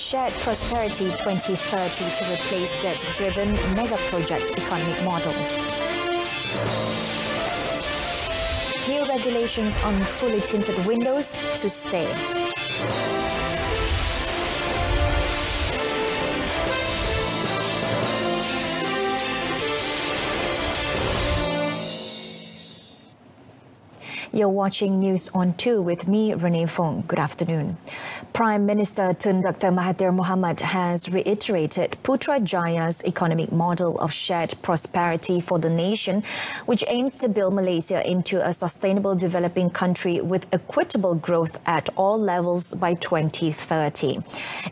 Shared Prosperity 2030 to replace debt-driven mega-project economic model. New regulations on fully tinted windows to stay. You're watching News on 2 with me, Renee Fong. Good afternoon. Prime Minister Tun Dr. Mahathir Mohamad has reiterated Putrajaya's economic model of shared prosperity for the nation, which aims to build Malaysia into a sustainable developing country with equitable growth at all levels by 2030.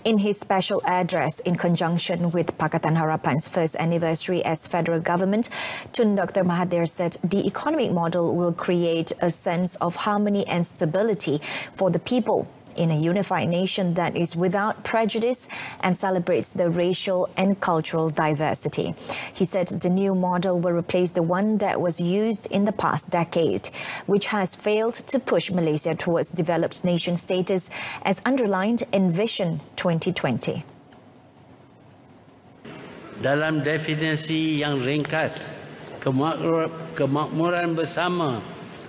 In his special address in conjunction with Pakatan Harapan's first anniversary as federal government, Tun Dr. Mahathir said the economic model will create a sense of harmony and stability for the people in a unified nation that is without prejudice and celebrates the racial and cultural diversity. He said the new model will replace the one that was used in the past decade, which has failed to push Malaysia towards developed nation status as underlined in Vision 2020. Dalam definisi yang ringkas, kemakmuran bersama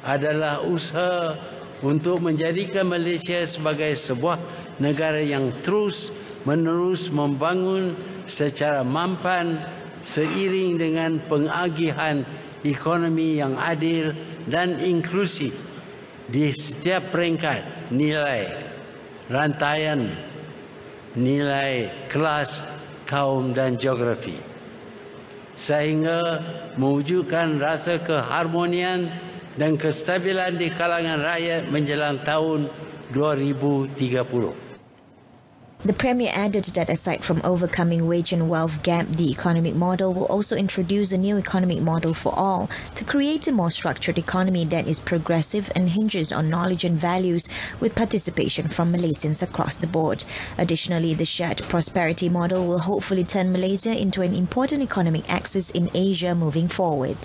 adalah usaha untuk menjadikan Malaysia sebagai sebuah negara yang terus-menerus membangun secara mampan seiring dengan pengagihan ekonomi yang adil dan inklusif di setiap peringkat nilai, rantaian, nilai, kelas, kaum dan geografi, sehingga mewujudkan rasa keharmonian dan kestabilan di kalangan rakyat menjelang tahun 2030. The Premier added that aside from overcoming wage and wealth gap, the economic model will also introduce a new economic model for all to create a more structured economy that is progressive and hinges on knowledge and values with participation from Malaysians across the board. Additionally, the shared prosperity model will hopefully turn Malaysia into an important economic axis in Asia moving forward.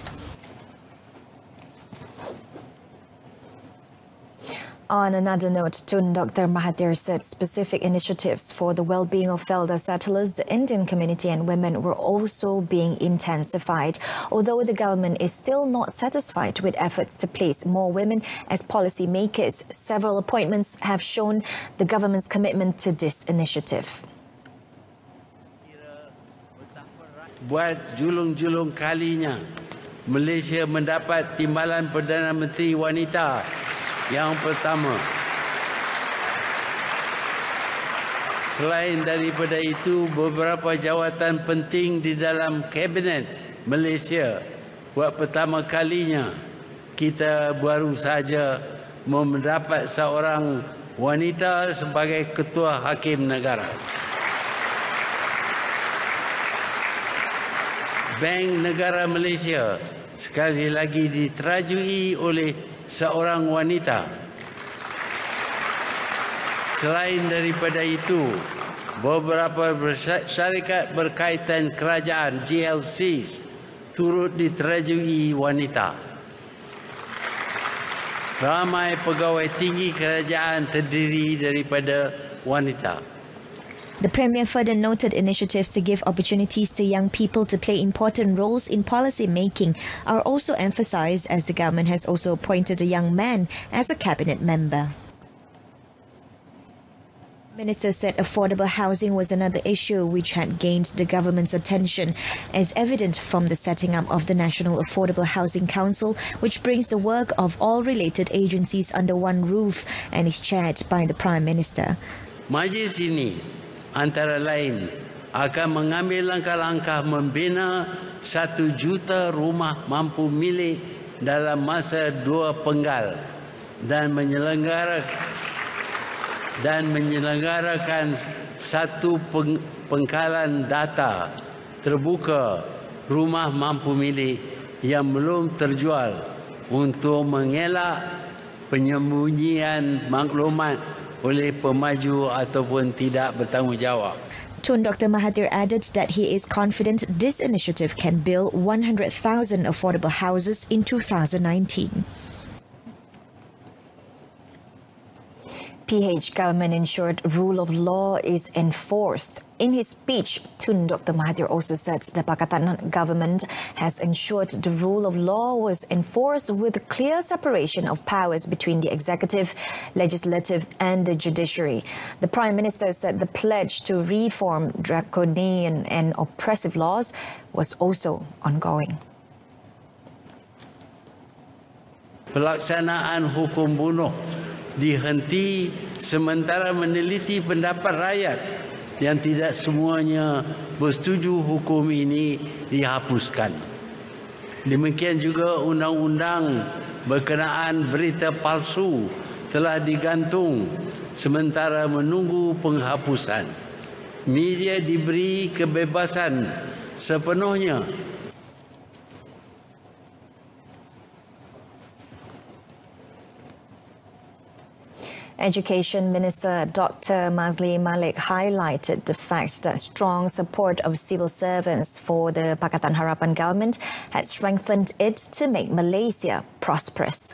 On another note, Tun Dr. Mahathir said specific initiatives for the well-being of fellow settlers, the Indian community and women were also being intensified. Although the government is still not satisfied with efforts to place more women as policy makers, several appointments have shown the government's commitment to this initiative. Buat julung-julung kalinya, Malaysia mendapat timbalan Perdana Menteri Wanita yang pertama. Selain daripada itu, beberapa jawatan penting di dalam Kabinet Malaysia buat pertama kalinya kita baru saja mendapat seorang wanita sebagai Ketua Hakim Negara. Bank Negara Malaysia sekali lagi diterajui oleh seorang wanita. Selain daripada itu, beberapa syarikat berkaitan kerajaan GLCs turut diterajui wanita. Ramai pegawai tinggi kerajaan terdiri daripada wanita. The Premier further noted initiatives to give opportunities to young people to play important roles in policy making are also emphasized, as the government has also appointed a young man as a cabinet member. The Minister said affordable housing was another issue which had gained the government's attention, as evident from the setting up of the National Affordable Housing Council, which brings the work of all related agencies under one roof and is chaired by the Prime Minister. Majlis ini antara lain akan mengambil langkah-langkah membina 1 juta rumah mampu milik dalam masa 2 penggal dan menyelenggarakan satu pengkalan data terbuka rumah mampu milik yang belum terjual untuk mengelak penyembunyian maklumat oleh pemaju ataupun tidak bertanggungjawab. Tun Dr. Mahathir added that he is confident this initiative can build 100,000 affordable houses in 2019. PH government ensured rule of law is enforced. In his speech, Tun Dr. Mahathir also said the Pakatan government has ensured the rule of law was enforced with clear separation of powers between the executive, legislative and the judiciary. The Prime Minister said the pledge to reform draconian and oppressive laws was also ongoing. Pelaksanaan hukum bunuh dihenti sementara meneliti pendapat rakyat yang tidak semuanya bersetuju hukum ini dihapuskan. Demikian juga undang-undang berkenaan berita palsu telah digantung sementara menunggu penghapusan. Media diberi kebebasan sepenuhnya. Education Minister Dr. Mazli Malik highlighted the fact that strong support of civil servants for the Pakatan Harapan government had strengthened it to make Malaysia prosperous.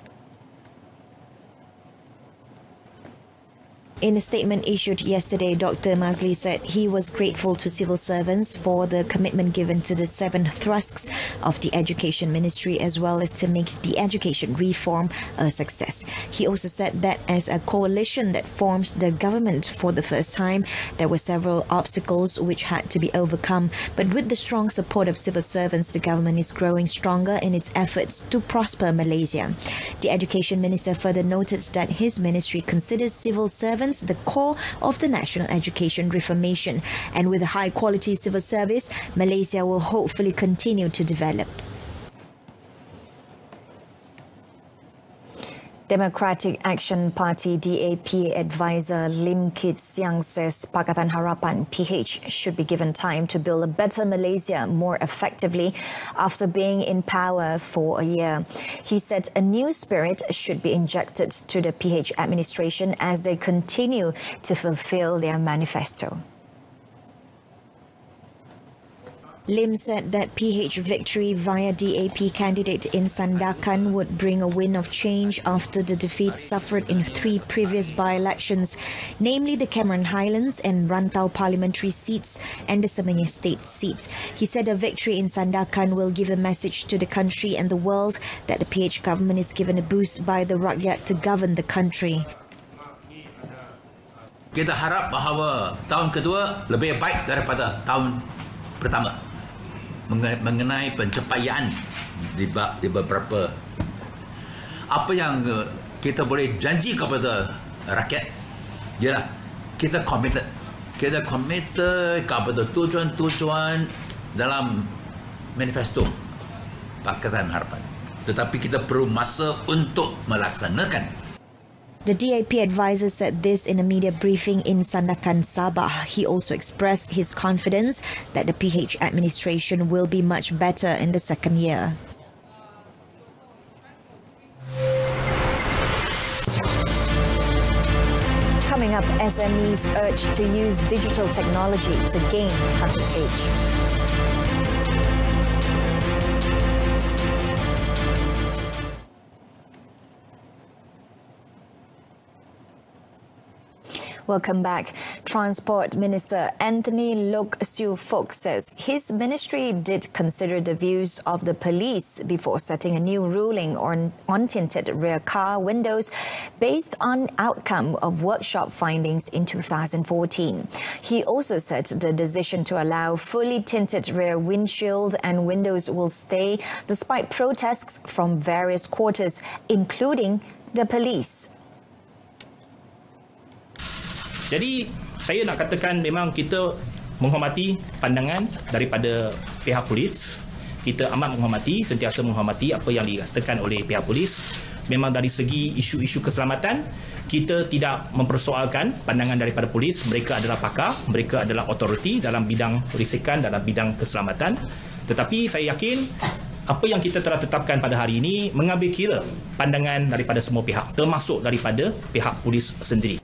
In a statement issued yesterday, Dr. Mazli said he was grateful to civil servants for the commitment given to the 7 thrusts of the Education Ministry as well as to make the education reform a success. He also said that as a coalition that forms the government for the first time, there were several obstacles which had to be overcome. But with the strong support of civil servants, the government is growing stronger in its efforts to prosper Malaysia. The Education Minister further noted that his ministry considers civil servants the core of the national education reformation, and with a high-quality civil service, Malaysia will hopefully continue to develop. Democratic Action Party DAP advisor Lim Kit Siang says Pakatan Harapan PH should be given time to build a better Malaysia more effectively after being in power for a year. He said a new spirit should be injected to the PH administration as they continue to fulfill their manifesto. Lim said that PH victory via DAP candidate in Sandakan would bring a wind of change after the defeat suffered in 3 previous by-elections, namely the Cameron Highlands and Rantau parliamentary seats and the Semenya state seat. He said a victory in Sandakan will give a message to the country and the world that the PH government is given a boost by the rakyat to govern the country. Kita harap bahawa tahun kedua lebih baik daripada tahun pertama. Mengenai pencapaian di beberapa apa yang kita boleh janji kepada rakyat ialah kita committed kepada tujuan-tujuan dalam manifesto Pakatan Harapan, tetapi kita perlu masa untuk melaksanakan. The DAP advisor said this in a media briefing in Sandakan, Sabah. He also expressed his confidence that the PH administration will be much better in the second year. Coming up, SMEs urged to use digital technology to gain cutting edge. Welcome back. Transport Minister Anthony Loke Siu Fok says his ministry did consider the views of the police before setting a new ruling on tinted rear car windows based on outcome of workshop findings in 2014. He also said the decision to allow fully tinted rear windshield and windows will stay despite protests from various quarters, including the police. Jadi saya nak katakan memang kita menghormati pandangan daripada pihak polis. Kita amat menghormati, sentiasa menghormati apa yang dikatakan oleh pihak polis. Memang dari segi isu-isu keselamatan, kita tidak mempersoalkan pandangan daripada polis. Mereka adalah pakar, mereka adalah otoriti dalam bidang risikan, dalam bidang keselamatan. Tetapi saya yakin apa yang kita telah tetapkan pada hari ini mengambil kira pandangan daripada semua pihak, termasuk daripada pihak polis sendiri.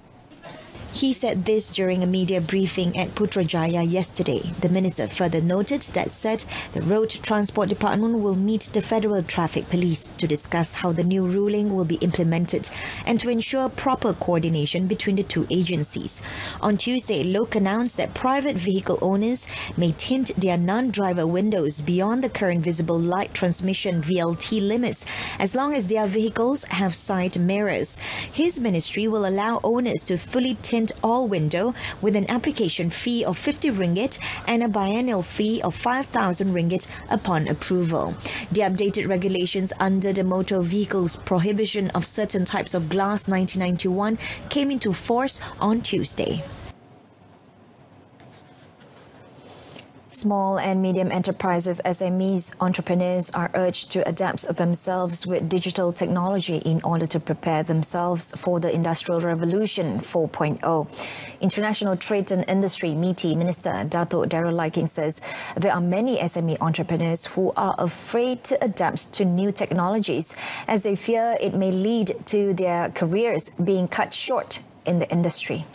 He said this during a media briefing at Putrajaya yesterday. The minister further noted that said the Road Transport Department will meet the Federal Traffic Police to discuss how the new ruling will be implemented and to ensure proper coordination between the two agencies. On Tuesday, Lok announced that private vehicle owners may tint their non-driver windows beyond the current visible light transmission VLT limits as long as their vehicles have side mirrors. His ministry will allow owners to fully tint all window with an application fee of 50 ringgit and a biennial fee of 5,000 ringgit upon approval. The updated regulations under the Motor Vehicles Prohibition of Certain Types of Glass 1991 came into force on Tuesday. Small and medium enterprises, SMEs, entrepreneurs are urged to adapt themselves with digital technology in order to prepare themselves for the Industrial Revolution 4.0. International Trade and Industry MITI Minister Dato' Darrell Liking says there are many SME entrepreneurs who are afraid to adapt to new technologies as they fear it may lead to their careers being cut short in the industry.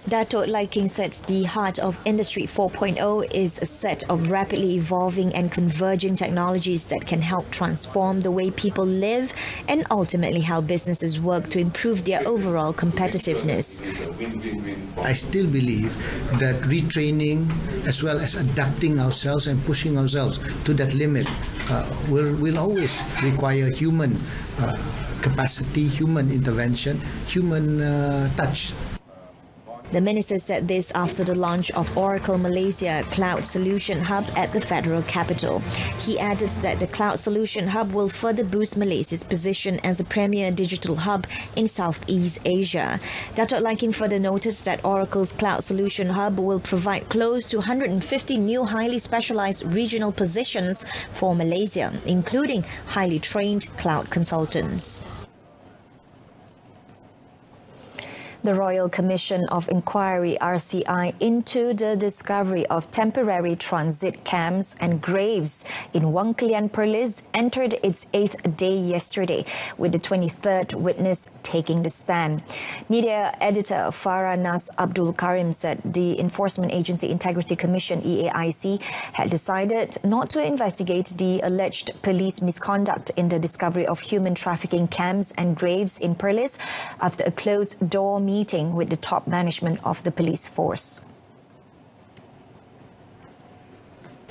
Dato' Liking said the heart of Industry 4.0 is a set of rapidly evolving and converging technologies that can help transform the way people live and ultimately how businesses work to improve their overall competitiveness. I still believe that retraining as well as adapting ourselves and pushing ourselves to that limit will always require human capacity, human intervention, human touch. The minister said this after the launch of Oracle Malaysia Cloud Solution Hub at the federal capital. He added that the Cloud Solution Hub will further boost Malaysia's position as a premier digital hub in Southeast Asia. Dato' Liking further noted that Oracle's Cloud Solution Hub will provide close to 150 new highly specialized regional positions for Malaysia, including highly trained cloud consultants. The Royal Commission of Inquiry (RCI) into the discovery of temporary transit camps and graves in Wang Kelian Perlis entered its 8th day yesterday, with the 23rd witness taking the stand. Media editor Farah Nas Abdul Karim said the Enforcement Agency Integrity Commission (EAIC) had decided not to investigate the alleged police misconduct in the discovery of human trafficking camps and graves in Perlis after a closed-door meeting with the top management of the police force.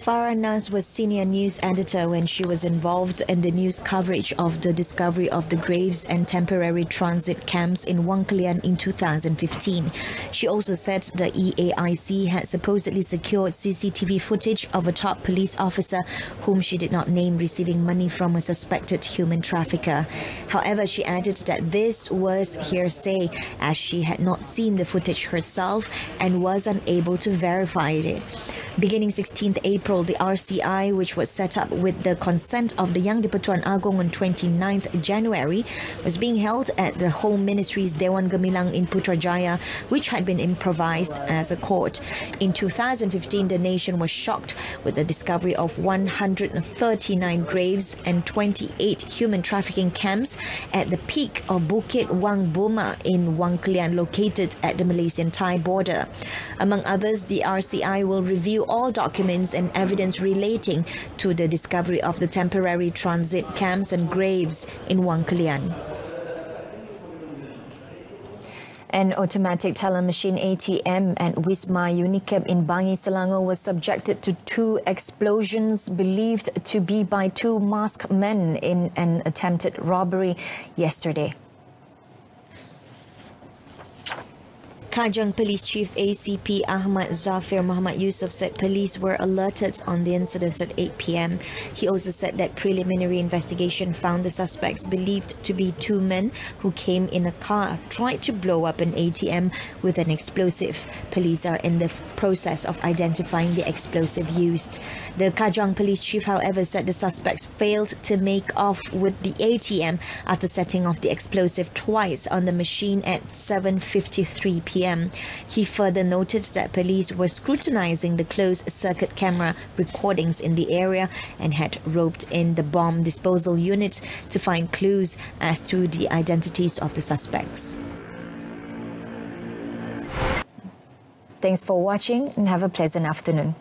Farah Nas was senior news editor when she was involved in the news coverage of the discovery of the graves and temporary transit camps in Wang Kelian in 2015. She also said the EAIC had supposedly secured CCTV footage of a top police officer whom she did not name receiving money from a suspected human trafficker. However, she added that this was hearsay as she had not seen the footage herself and was unable to verify it. Beginning 16th April, the RCI, which was set up with the consent of the Yang di-Pertuan Agong on 29th January, was being held at the Home Ministry's Dewan Gemilang in Putrajaya, which had been improvised as a court. In 2015, the nation was shocked with the discovery of 139 graves and 28 human trafficking camps at the peak of Bukit Wang Buma in Wang Kelian, located at the Malaysian-Thai border. Among others, the RCI will review all documents and evidence relating to the discovery of the temporary transit camps and graves in Wang Kelian. An automatic teller machine ATM at Wisma Unicap in Bangi, Selangor was subjected to 2 explosions believed to be by 2 masked men in an attempted robbery yesterday. Kajang Police Chief ACP Ahmad Zafir Muhammad Yusof said police were alerted on the incident at 8 p.m. He also said that preliminary investigation found the suspects believed to be 2 men who came in a car, tried to blow up an ATM with an explosive. Police are in the process of identifying the explosive used. The Kajang Police Chief, however, said the suspects failed to make off with the ATM after setting off the explosive twice on the machine at 7:53 p.m. p.m. He further noted that police were scrutinizing the closed-circuit camera recordings in the area and had roped in the bomb disposal units to find clues as to the identities of the suspects. Thanks for watching and have a pleasant afternoon.